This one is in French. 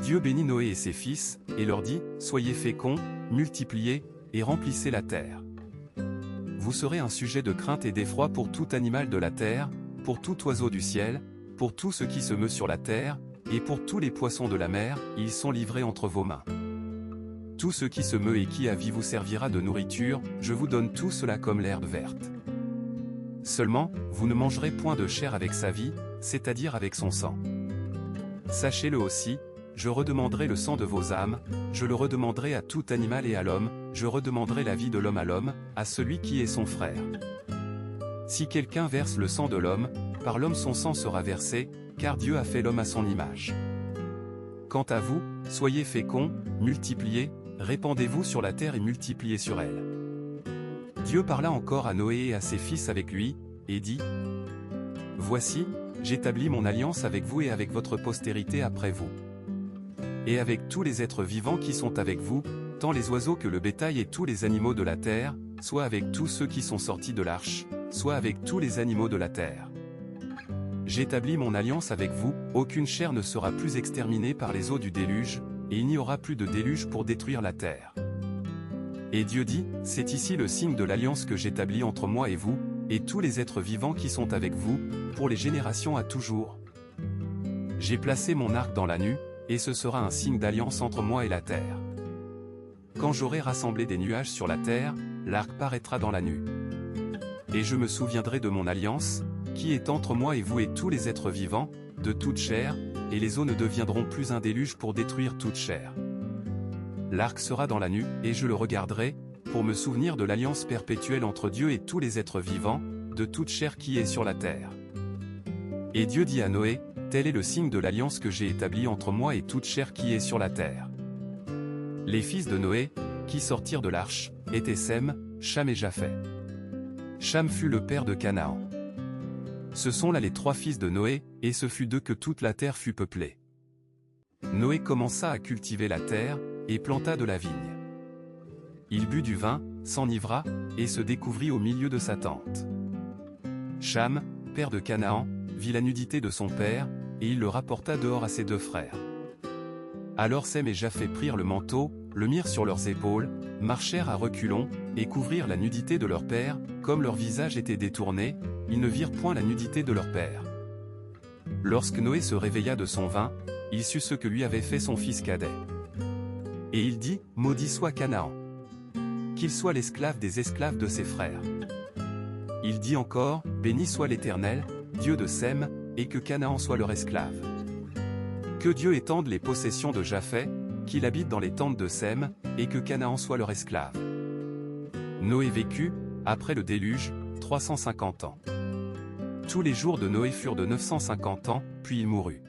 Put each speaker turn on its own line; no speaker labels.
Dieu bénit Noé et ses fils, et leur dit, « Soyez féconds, multipliez, et remplissez la terre. Vous serez un sujet de crainte et d'effroi pour tout animal de la terre, pour tout oiseau du ciel, pour tout ce qui se meut sur la terre, et pour tous les poissons de la mer, ils sont livrés entre vos mains. Tout ce qui se meut et qui a vie vous servira de nourriture, je vous donne tout cela comme l'herbe verte. Seulement, vous ne mangerez point de chair avec sa vie, c'est-à-dire avec son sang. Sachez-le aussi, je redemanderai le sang de vos âmes, je le redemanderai à tout animal et à l'homme, je redemanderai la vie de l'homme à l'homme, à celui qui est son frère. Si quelqu'un verse le sang de l'homme, par l'homme son sang sera versé, car Dieu a fait l'homme à son image. Quant à vous, soyez féconds, multipliez, répandez-vous sur la terre et multipliez sur elle. » Dieu parla encore à Noé et à ses fils avec lui, et dit, « Voici, j'établis mon alliance avec vous et avec votre postérité après vous. Et avec tous les êtres vivants qui sont avec vous, tant les oiseaux que le bétail et tous les animaux de la terre, soit avec tous ceux qui sont sortis de l'arche, soit avec tous les animaux de la terre. J'établis mon alliance avec vous, aucune chair ne sera plus exterminée par les eaux du déluge, et il n'y aura plus de déluge pour détruire la terre. Et Dieu dit, c'est ici le signe de l'alliance que j'établis entre moi et vous, et tous les êtres vivants qui sont avec vous, pour les générations à toujours. J'ai placé mon arc dans la nue, et ce sera un signe d'alliance entre moi et la terre. Quand j'aurai rassemblé des nuages sur la terre, l'arc paraîtra dans la nue. Et je me souviendrai de mon alliance, qui est entre moi et vous et tous les êtres vivants, de toute chair, et les eaux ne deviendront plus un déluge pour détruire toute chair. L'arc sera dans la nue, et je le regarderai, pour me souvenir de l'alliance perpétuelle entre Dieu et tous les êtres vivants, de toute chair qui est sur la terre. Et Dieu dit à Noé, tel est le signe de l'alliance que j'ai établie entre moi et toute chair qui est sur la terre. Les fils de Noé, qui sortirent de l'arche, étaient Sem, Cham et Japheth. Cham fut le père de Canaan. Ce sont là les trois fils de Noé, et ce fut d'eux que toute la terre fut peuplée. Noé commença à cultiver la terre, et planta de la vigne. Il but du vin, s'enivra, et se découvrit au milieu de sa tente. Cham, père de Canaan, vit la nudité de son père, et il le rapporta dehors à ses deux frères. Alors Sem et Japheth prirent le manteau, le mirent sur leurs épaules, marchèrent à reculons, et couvrirent la nudité de leur père, comme leur visage était détourné, ils ne virent point la nudité de leur père. Lorsque Noé se réveilla de son vin, il sut ce que lui avait fait son fils cadet. Et il dit, maudit soit Canaan. Qu'il soit l'esclave des esclaves de ses frères. Il dit encore, béni soit l'Éternel, Dieu de Sem, et que Canaan soit leur esclave. Que Dieu étende les possessions de Japheth, qu'il habite dans les tentes de Sem, et que Canaan soit leur esclave. Noé vécut, après le déluge, 350 ans. Tous les jours de Noé furent de 950 ans, puis il mourut.